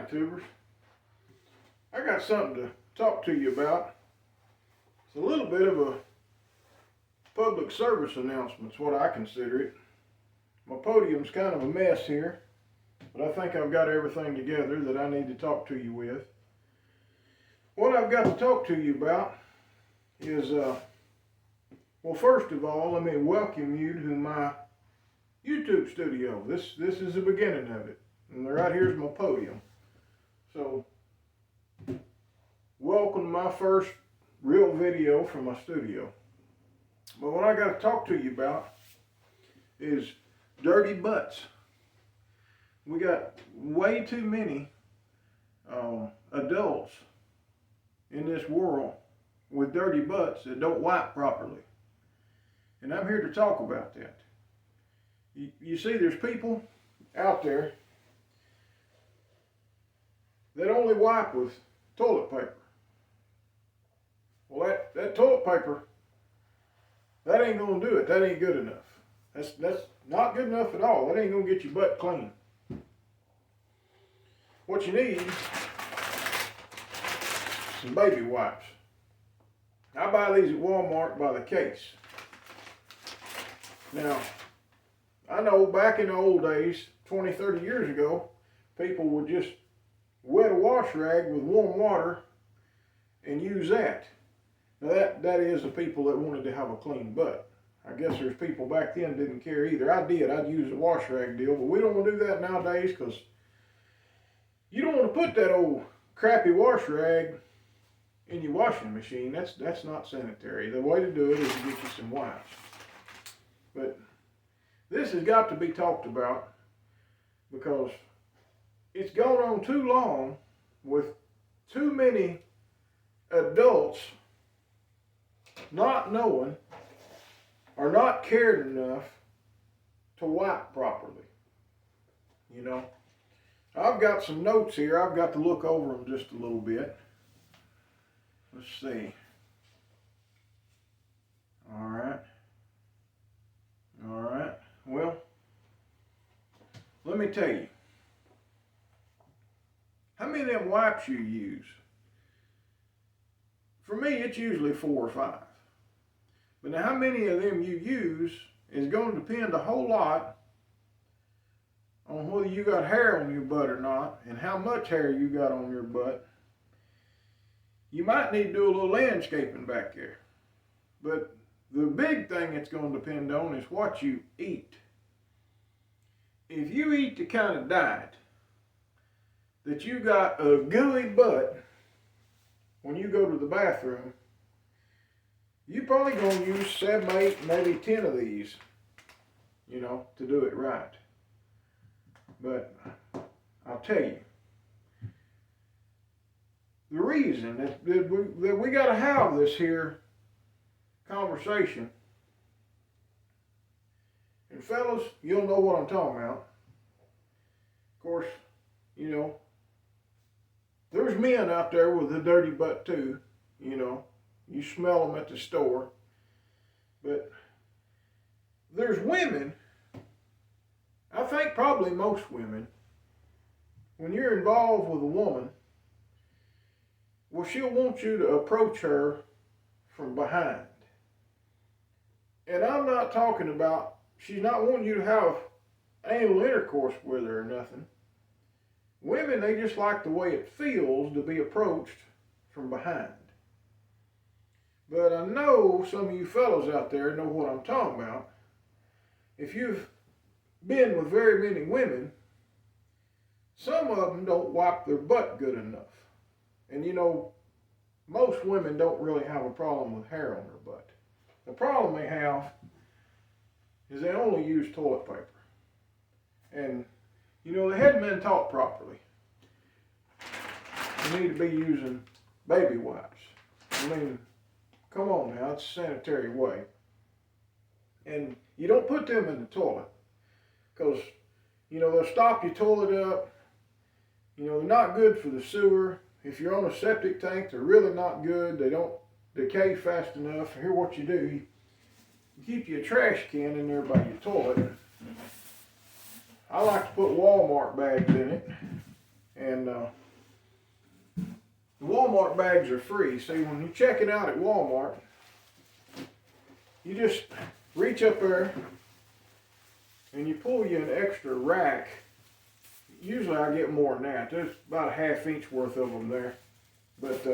Howdy, tubers. I got something to talk to you about. It's a little bit of a public service announcement, is what I consider it. My podium's kind of a mess here, but I think I've got everything together that I need to talk to you with. What I've got to talk to you about is, well, first of all, let me welcome you to my YouTube studio. This is the beginning of it. And right here's my podium. So, welcome to my first real video from my studio. But what I got to talk to you about is dirty butts. We got way too many adults in this world with dirty butts that don't wipe properly. And I'm here to talk about that. You see, there's people out there that only wipe with toilet paper. Well, that toilet paper, that ain't gonna do it. That ain't good enough. That's not good enough at all. That ain't gonna get your butt clean. What you need is some baby wipes. I buy these at Walmart by the case. Now, I know back in the old days, 20, 30 years ago, people would just wet a wash rag with warm water and use that. Now that is the people that wanted to have a clean butt. I guess there's people back then didn't care either. I did. I'd use a wash rag deal, but we don't want to do that nowadays because you don't want to put that old crappy wash rag in your washing machine. That's not sanitary. The way to do it is to get you some wipes. But this has got to be talked about because it's gone on too long with too many adults not knowing or not cared enough to wipe properly. You know, I've got some notes here. I've got to look over them just a little bit. Let's see. All right. Well, let me tell you. How many of them wipes you use? For me, it's usually 4 or 5. But now how many of them you use is going to depend a whole lot on whether you got hair on your butt or not and how much hair you got on your butt. You might need to do a little landscaping back there. But the big thing it's going to depend on is what you eat. If you eat the kind of diet that you got a gooey butt when you go to the bathroom, you're probably going to use 7, 8, maybe 10 of these, you know, to do it right. But I'll tell you, the reason that we got to have this here conversation, and fellas, you'll know what I'm talking about. Of course, you know, there's men out there with a dirty butt too, you know. You smell them at the store. But there's women, I think probably most women, when you're involved with a woman, well, she'll want you to approach her from behind. And I'm not talking about, she's not wanting you to have anal intercourse with her or nothing. Women, they just like the way it feels to be approached from behind. But I know some of you fellows out there know what I'm talking about. If you've been with very many women, some of them don't wipe their butt good enough. And you know, most women don't really have a problem with hair on their butt. The problem they have is they only use toilet paper. And you know, they hadn't been taught properly. You need to be using baby wipes. I mean, come on now, it's a sanitary way. And you don't put them in the toilet because, you know, they'll stop your toilet up. You know, they're not good for the sewer. If you're on a septic tank, they're really not good. They don't decay fast enough. Here what you do, you keep your trash can in there by your toilet. I like to put Walmart bags in it. And the Walmart bags are free. See, when you check it out at Walmart, you just reach up there and you pull you an extra rack. Usually I get more than that. There's about a ½ inch worth of them there. But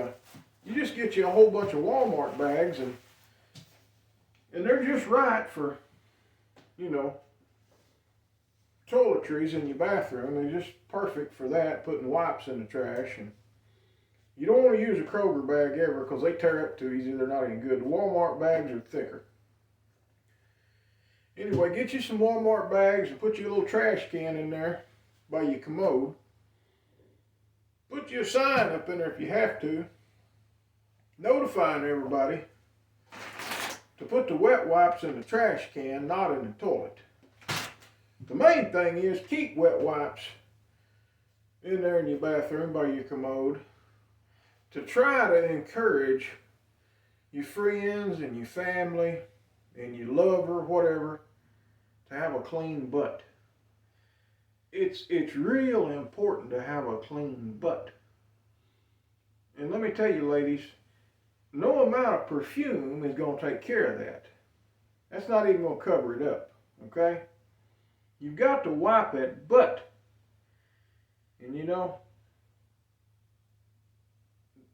you just get you a whole bunch of Walmart bags, and they're just right for, you know, toiletries in your bathroom. They're just perfect for that, putting wipes in the trash. And you don't want to use a Kroger bag ever because they tear up too easy. They're not any good. The Walmart bags are thicker. Anyway, get you some Walmart bags and put you a little trash can in there by your commode. Put you a sign up in there if you have to, notifying everybody to put the wet wipes in the trash can, not in the toilet. The main thing is keep wet wipes in there in your bathroom by your commode to try to encourage your friends and your family and your lover, whatever, to have a clean butt. It's real important to have a clean butt. And let me tell you, ladies, no amount of perfume is going to take care of that. That's not even going to cover it up, okay? You've got to wipe that butt. And you know,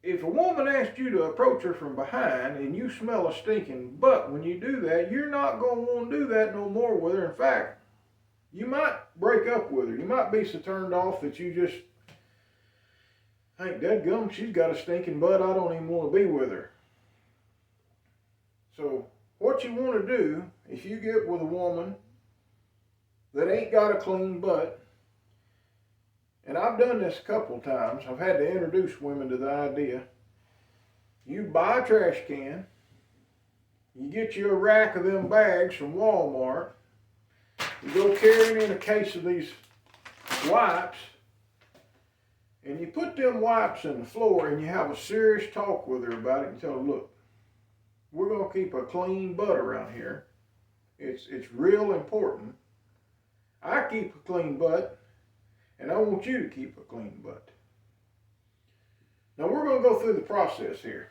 if a woman asks you to approach her from behind and you smell a stinking butt when you do that, you're not going to want to do that no more with her. In fact, you might break up with her. You might be so turned off that you just think, dadgum, she's got a stinking butt. I don't even want to be with her. So what you want to do, if you get with a woman that ain't got a clean butt, and I've done this a couple times, I've had to introduce women to the idea. You buy a trash can, you get you a rack of them bags from Walmart, you go carrying in a case of these wipes, and you put them wipes in the floor and you have a serious talk with her about it and tell her, look, we're going to keep a clean butt around here. It's real important. I keep a clean butt, and I want you to keep a clean butt. Now we're going to go through the process here.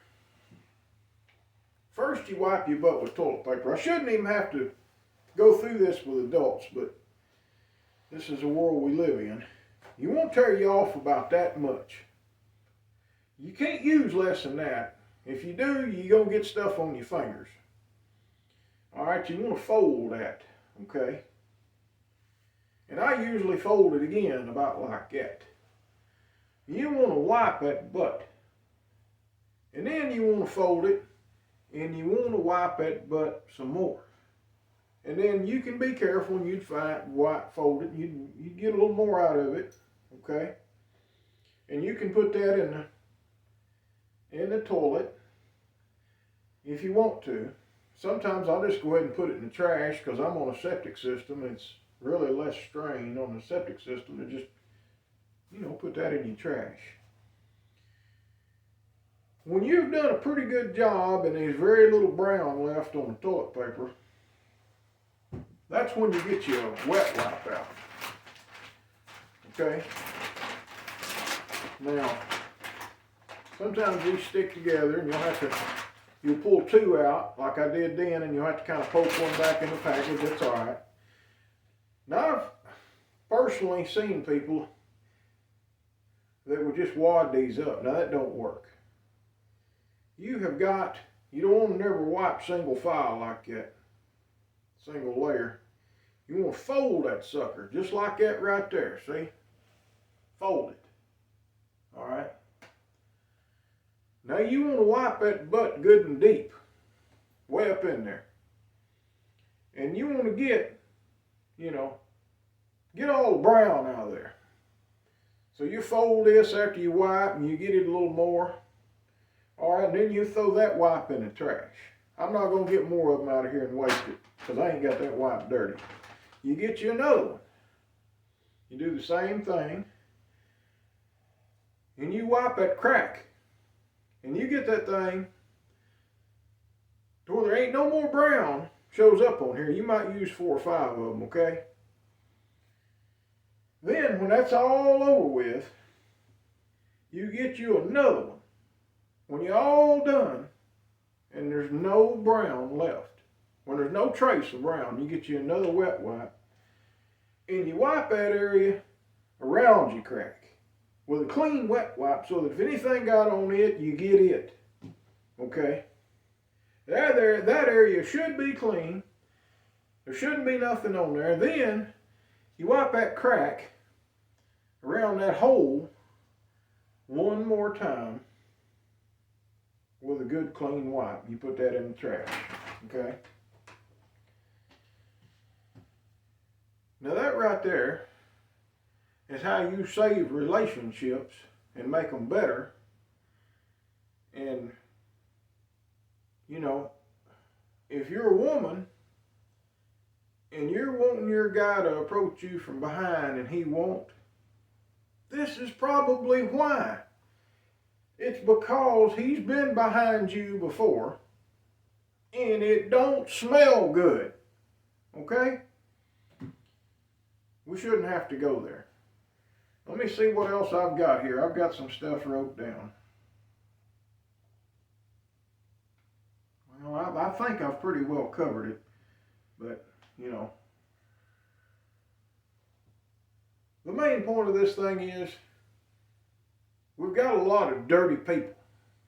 First, you wipe your butt with toilet paper. I shouldn't even have to go through this with adults, but this is the world we live in. You won't tear you off about that much. You can't use less than that. If you do, you're going to get stuff on your fingers. All right, you want to fold that, okay? And I usually fold it again about like that. You want to wipe that butt. And then you want to fold it, and you want to wipe that butt some more. And then you can be careful when you fold it. You get a little more out of it, okay? And you can put that in the toilet if you want to. Sometimes I'll just go ahead and put it in the trash because I'm on a septic system. And it's really less strain on the septic system to just, you know, put that in your trash. When you've done a pretty good job and there's very little brown left on the toilet paper, that's when you get your wet wipe out. Okay? Now, sometimes these stick together and you'll pull two out like I did then, and you'll have to kind of poke one back in the package. That's all right. Now, I've personally seen people that would just wad these up. Now, that don't work. You don't want to never wipe single file like that. Single layer. You want to fold that sucker just like that right there, see? Fold it. All right. Now you want to wipe that butt good and deep, way up in there. And you want to get all the brown out of there. So you fold this after you wipe and you get it a little more. All right, and then you throw that wipe in the trash. I'm not going to get more of them out of here and waste it because I ain't got that wipe dirty. You get you another one. You do the same thing. And you wipe that crack. And you get that thing to where there ain't no more brown shows up on here. You might use 4 or 5 of them, okay? Then when that's all over with, you get you another one. When you're all done and there's no brown left, when there's no trace of brown, you get you another wet wipe and you wipe that area around your crack with a clean wet wipe so that if anything got on it, you get it. Okay? That area should be clean. There shouldn't be nothing on there. Then you wipe that crack around that hole one more time with a good clean wipe. You put that in the trash. Okay? Now that right there is how you save relationships and make them better. And, you know, if you're a woman and you're wanting your guy to approach you from behind and he won't, this is probably why. It's because he's been behind you before and it don't smell good. Okay? We shouldn't have to go there. Let me see what else I've got here. I've got some stuff wrote down. Well, I think I've pretty well covered it, but, you know. The main point of this thing is we've got a lot of dirty people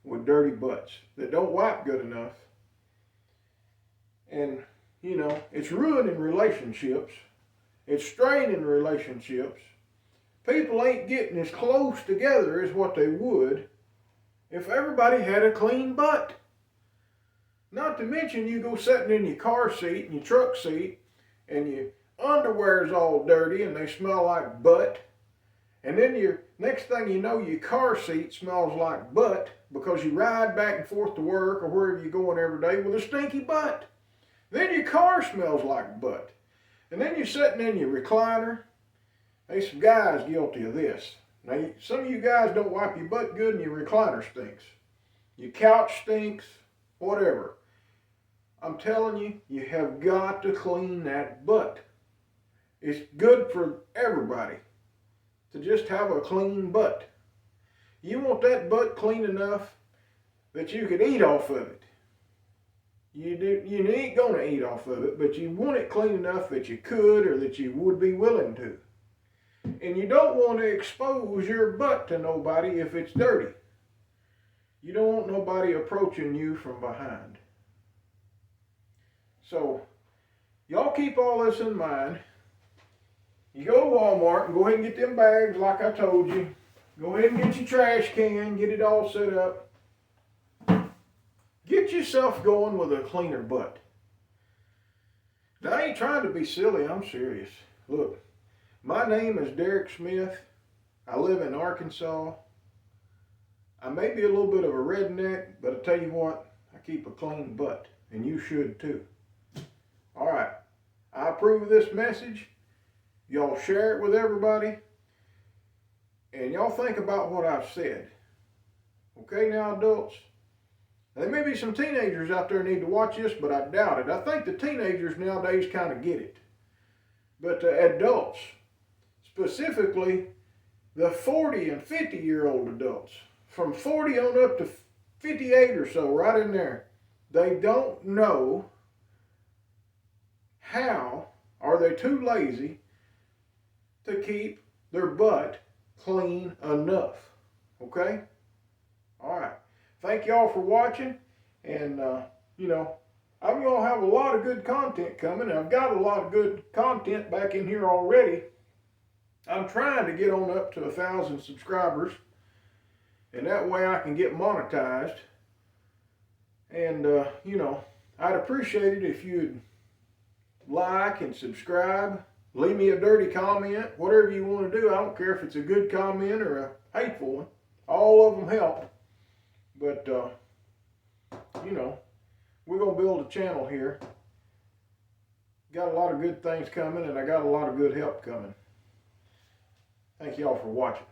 with dirty butts that don't wipe good enough. And, you know, it's ruining relationships. It's straining relationships. People ain't getting as close together as what they would if everybody had a clean butt. Not to mention you go sitting in your car seat and your truck seat and your underwear's all dirty and they smell like butt. And then your next thing you know, your car seat smells like butt because you ride back and forth to work or wherever you're going every day with a stinky butt. Then your car smells like butt. And then you're sitting in your recliner. There's some guys guilty of this. Now, some of you guys don't wipe your butt good and your recliner stinks. Your couch stinks, whatever. I'm telling you, you have got to clean that butt. It's good for everybody to just have a clean butt. You want that butt clean enough that you can eat off of it. You ain't going to eat off of it, but you want it clean enough that you could or that you would be willing to. And you don't want to expose your butt to nobody if it's dirty. You don't want nobody approaching you from behind. So, y'all keep all this in mind. You go to Walmart and go ahead and get them bags like I told you. Go ahead and get your trash can, get it all set up. Get yourself going with a cleaner butt. Now, I ain't trying to be silly, I'm serious. Look, my name is Derek Smith. I live in Arkansas. I may be a little bit of a redneck, but I tell you what, I keep a clean butt, and you should too. All right, I approve of this message. Y'all share it with everybody, and y'all think about what I've said. Okay, now adults, there may be some teenagers out there need to watch this, but I doubt it. I think the teenagers nowadays kind of get it. But the adults, specifically the 40 and 50-year-old adults, from 40 on up to 58 or so, right in there, they don't know how, are they too lazy to keep their butt clean enough. Okay? All right. Thank y'all for watching. And, you know, I'm going to have a lot of good content coming. And I've got a lot of good content back in here already. I'm trying to get on up to 1,000 subscribers. And that way I can get monetized. And, you know, I'd appreciate it if you'd like and subscribe. Leave me a dirty comment, whatever you want to do. I don't care if it's a good comment or a hateful one. All of them help. But, you know, we're going to build a channel here. Got a lot of good things coming, and I got a lot of good help coming. Thank y'all for watching.